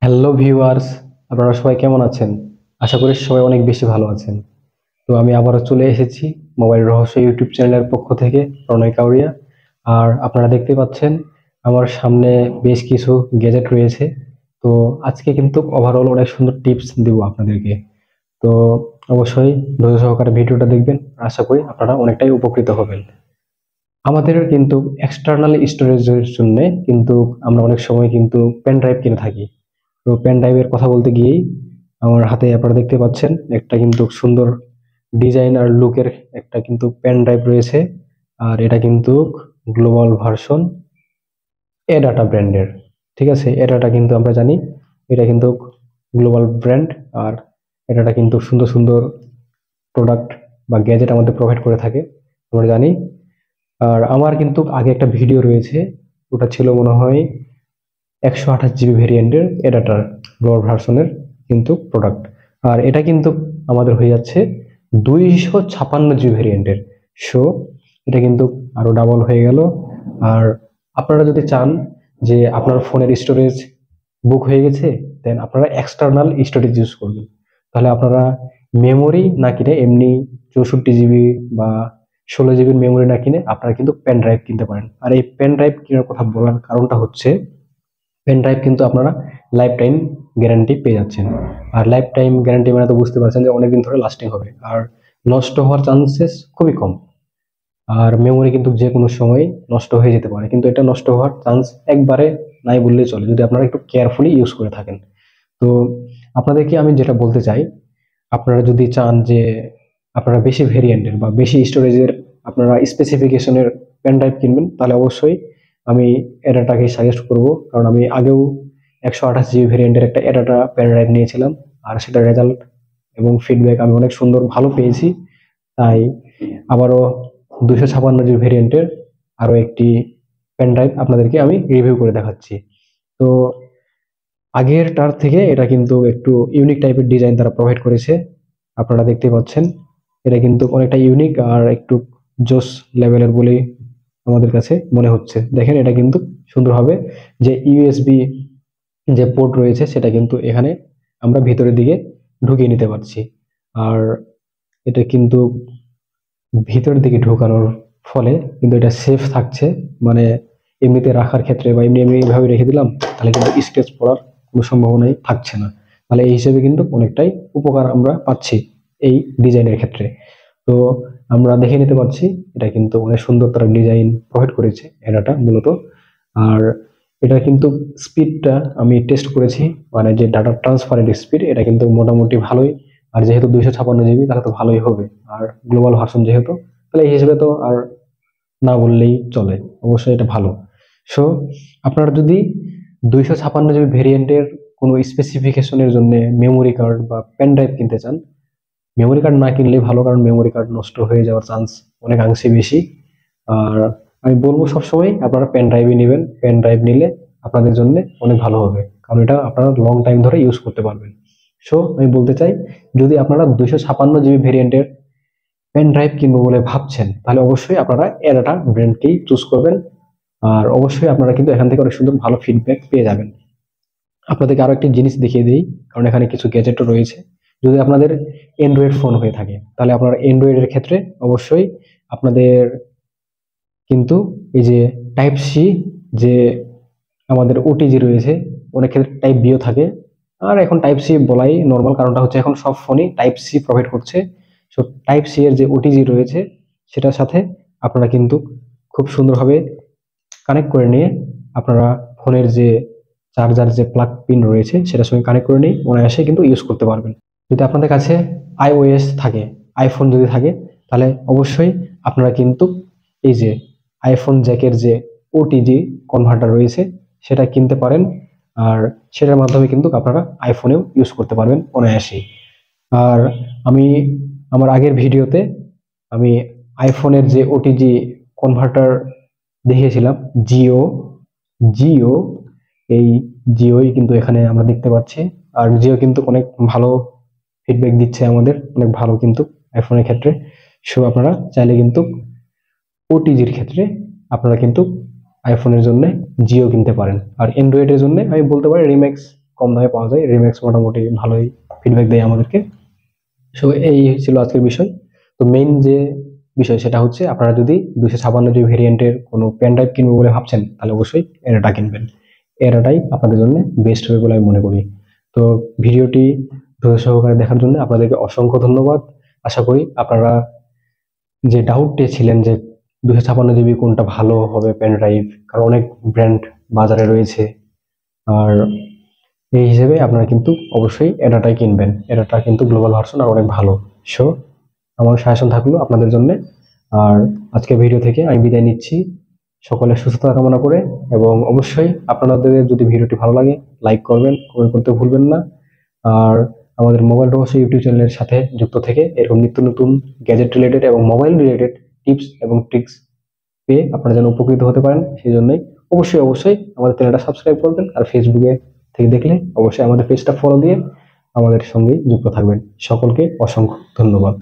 Hello viewers, আপনারা সবাই কেমন আছেন? আশা করি সবাই অনেক বেশি ভালো আছেন। তো আমি আবারও চলে এসেছি মোবাইল রহস্য ইউটিউব চ্যানেলের পক্ষ থেকে, প্রণয় কাউরিয়া। আর আপনারা দেখতে পাচ্ছেন আমার সামনে বেশ কিছু গ্যাজেট রয়েছে। তো আজকে কিন্তু ওভারঅল অনেক সুন্দর টিপস দিব আপনাদেরকে। তো অবশ্যই ধৈর্য সহকারে ভিডিওটা দেখবেন, আশা করি আপনারা অনেকটাই উপকৃত হবেন। আমাদের কিন্তু এক্সটার্নাল স্টোরেজের জন্য কিন্তু আমরা অনেক সময় কিন্তু পেন ড্রাইভ কিনে থাকি। তো পেন ড্রাইভের কথা বলতে গিয়েই আমার হাতে আপনারা দেখতে পাচ্ছেন একটা কিন্তু সুন্দর ডিজাইন আর লুকের একটা কিন্তু পেন ড্রাইভ রয়েছে। আর এটা কিন্তু গ্লোবাল ভার্সন এডাটা ব্র্যান্ডের। ঠিক আছে, এডাটা কিন্তু আমরা জানি এটা কিন্তু গ্লোবাল ব্র্যান্ড। আর এডাটা কিন্তু সুন্দর সুন্দর প্রোডাক্ট বা গ্যাজেট আমাদের প্রোভাইড করে থাকে, আমরা জানি। আর আমার কিন্তু আগে একটা ভিডিও রয়েছে, ওটা ছিল মনে হয় 128 জিবি ভেরিয়েন্টের এডাটার লোয়ার ভার্সনের কিন্তু প্রোডাক্ট। আর এটা কিন্তু আমাদের হয়ে যাচ্ছে 256 জিবি ভেরিয়েন্টের। সো এটা কিন্তু আরো ডাবল হয়ে গেল। আর আপনারা যদি চান যে আপনার ফোনের স্টোরেজ বুক হয়ে গেছে, দেন আপনারা এক্সটার্নাল স্টোরেজ ইউজ করবেন। তাহলে আপনারা মেমোরি না কিনে এমনি 64 জিবি বা 16 জিবির মেমোরি না কিনে আপনারা কিন্তু পেন ড্রাইভ কিনতে পারেন। আর এই পেন ড্রাইভ কেনার কথা বলার কারণটা হচ্ছে, পেন ড্রাইভ কিন্তু আপনারা লাইফ টাইম গ্যারান্টি পেয়ে যাচ্ছেন। আর লাইফ টাইম গ্যারান্টি মানে তো বুঝতে পারছেন যে অনেকদিন ধরে লাস্টিং হবে, আর নষ্ট হওয়ার চান্সেস খুবই কম। আর মেমোরি কিন্তু যে কোনো সময় নষ্ট হয়ে যেতে পারে, কিন্তু এটা নষ্ট হওয়ার চান্স একবারে নাই বললেই চলে, যদি আপনারা একটু কেয়ারফুলি ইউজ করে থাকেন। তো আপনাদেরকে আমি যেটা বলতে চাই, আপনারা যদি চান যে আপনারা বেশি ভেরিয়েন্টের বা বেশি স্টোরেজের আপনারা স্পেসিফিকেশনের পেন ড্রাইভ কিনবেন, তাহলে অবশ্যই আমি এডাটাকে সাজেস্ট করব। কারণ আমি আগেও 128 জিবি ভেরিয়েন্টের একটা এডাটা পেন ড্রাইভ নিয়েছিলাম, আর সেটার রেজাল্ট এবং ফিডব্যাক আমি অনেক সুন্দর ভালো পেয়েছি। তাই আবারও 256 জিবি ভেরিয়েন্টের আরো একটি পেন ড্রাইভ আপনাদেরকে আমি রিভিউ করে দেখাচ্ছি। তো আগেরটার থেকে এটা কিন্তু একটু ইউনিক টাইপের ডিজাইন তারা প্রোভাইড করেছে, আপনারা দেখতে পাচ্ছেন। এটা কিন্তু অনেকটা ইউনিক আর একটু জোস লেভেলের বলে আমাদের কাছে মনে হচ্ছে। দেখেন, এটা কিন্তু সুন্দরভাবে যে ইউএসবি যে পোর্ট রয়েছে সেটা কিন্তু এখানে আমরা ভিতরের দিকে ঢুকিয়ে নিতে পারছি। আর এটা কিন্তু ভিতরের দিকে ঢোকানোর ফলে কিন্তু এটা সেফ থাকছে। মানে এমনিতে রাখার ক্ষেত্রে বা এমনি এমনি এইভাবে রেখে দিলাম, তাহলে কিন্তু স্ক্র্যাচ পড়ার কোনো সম্ভাবনাই থাকছে না। তাহলে এই হিসেবে কিন্তু অনেকটাই উপকার আমরা পাচ্ছি এই ডিজাইনের ক্ষেত্রে। তো আমরা দেখে নিতে পারছি এটা কিন্তু অনেক সুন্দর তারা ডিজাইন প্রোভাইড করেছে এডাটা মূলত। আর এটা কিন্তু স্পিডটা আমি টেস্ট করেছি, মানে যে ডাটা ট্রান্সফারের স্পিড এটা কিন্তু মোটামুটি ভালোই। আর যেহেতু 256 জিবি, তাহলে তো ভালোই হবে। আর গ্লোবাল ভার্সন যেহেতু, তাহলে এই হিসেবে তো আর না বললেই চলে, অবশ্যই এটা ভালো। সো আপনারা যদি 256 জিবি ভেরিয়েন্টের কোনো স্পেসিফিকেশনের জন্য মেমোরি কার্ড বা পেন ড্রাইভ কিনতে চান, মেমোরি কার্ড না কিনলেই ভালো, কারণ মেমোরি কার্ড নষ্ট হয়ে যাওয়ার চান্স অনেকাংশে বেশি। আর আমি বলবো সবসময় আপনারা পেন ড্রাইভই নেবেন। পেন ড্রাইভ নিলে আপনাদের জন্য অনেক ভালো হবে, কারণ এটা আপনারা লং টাইম ধরে ইউজ করতে পারবেন। সো আমি বলতে চাই, যদি আপনারা 256 জিবি ভেরিয়েন্টের পেন ড্রাইভ কিনবো বলে ভাবছেন, তাহলে অবশ্যই আপনারা এডাটা ব্র্যান্ডকেই চুজ করবেন। আর অবশ্যই আপনারা কিন্তু এখান থেকে অনেক সুন্দর ভালো ফিডব্যাক পেয়ে যাবেন। আপনাদেরকে আরো একটি জিনিস দেখিয়ে দিই, কারণ এখানে কিছু গ্যাজেটও রয়েছে। যদি আপনাদের অ্যান্ড্রয়েড ফোন হয়ে থাকে, তাহলে আপনারা অ্যান্ড্রয়েডের ক্ষেত্রে অবশ্যই আপনাদের কিন্তু এই যে টাইপ সি, যে আমাদের ওটিজি রয়েছে, অনেক ক্ষেত্রে টাইপ বিও থাকে। আর এখন টাইপ সি বলাই নর্মাল, কারণটা হচ্ছে এখন সব ফোনই টাইপ সি প্রোভাইড করছে। সো টাইপ সি এর যে ওটিজি রয়েছে সেটার সাথে আপনারা কিন্তু খুব সুন্দরভাবে কানেক্ট করে নিয়ে আপনারা ফোনের যে চার্জার যে প্লাগ পিন রয়েছে সেটার সঙ্গে কানেক্ট করে নিয়ে অনায়াসে কিন্তু ইউজ করতে পারবেন। যদি আপনাদের কাছে আইওএস থাকে, আইফোন যদি থাকে, তাহলে অবশ্যই আপনারা কিন্তু এই যে আইফোন জ্যাকের যে ওটিজি কনভার্টার রয়েছে সেটা কিনতে পারেন। আর সেটার মাধ্যমে কিন্তু আপনারা আইফোনেও ইউজ করতে পারবেন অনায়াসেই। আর আমি আমার আগের ভিডিওতে আমি আইফোনের যে ওটিজি কনভার্টার দেখিয়েছিলাম, জিও জিও এই জিওই কিন্তু এখানে আমরা দেখতে পাচ্ছি। আর জিও কিন্তু অনেক ভালো ফিডব্যাক দিচ্ছে আমাদের, অনেক ভালো কিন্তু আইফোনের ক্ষেত্রে। সো আপনারা চাইলে কিন্তু ওটিজির ক্ষেত্রে আপনারা কিন্তু আইফোনের জন্য জিও কিনতে পারেন। আর অ্যান্ড্রয়েডের জন্য আমি বলতে পারি রিম্যাক্স কম দামে পাওয়া যায়। রিম্যাক্স মোটামুটি ভালোই ফিডব্যাক দেয় আমাদেরকে। সো এই ছিল আজকের বিষয়। তো মেইন যে বিষয় সেটা হচ্ছে, আপনারা যদি 256 জিবি ভেরিয়েন্টের কোনো পেন ড্রাইভ কিনবো বলে ভাবছেন, তাহলে অবশ্যই এরাটা কিনবেন। এরাটাই আপনাদের জন্য বেস্ট হবে বলে আমি মনে করি। তো ভিডিওটি ধৈর্য সহকারে দেখার জন্য আপনাদেরকে অসংখ্য ধন্যবাদ। আশা করি আপনারা যে ডাউটটি ছিলেন যে 256 জিবি কোনটা ভালো হবে পেন ড্রাইভ, কারণ অনেক ব্র্যান্ড বাজারে রয়েছে, আর এই হিসেবে আপনারা কিন্তু অবশ্যই এরাটাই কিনবেন। এরাটা কিন্তু গ্লোবাল ভার্সন আর অনেক ভালো। সো আমার সাজেশন থাকলো আপনাদের জন্য। আর আজকের ভিডিও থেকে আমি বিদায় নিচ্ছি, সকলের সুস্থতা কামনা করে। এবং অবশ্যই আপনাদের যদি ভিডিওটি ভালো লাগে, লাইক করবেন, কমেন্ট করতে ভুলবেন না। আর আমাদের মোবাইল রহস্য ইউটিউব চ্যানেলের সাথে যুক্ত থেকে এরকম নিত্য নতুন গ্যাজেট রিলেটেড এবং মোবাইল রিলেটেড টিপস এবং ট্রিক্স পেয়ে আপনারা যেন উপকৃত হতে পারেন, সেই জন্যই অবশ্যই আমাদের চ্যানেলটা সাবস্ক্রাইব করবেন। আর ফেসবুকে থেকে দেখলে অবশ্যই আমাদের পেজটা ফলো দিয়ে আমাদের সঙ্গে যুক্ত থাকবেন। সকলকে অসংখ্য ধন্যবাদ।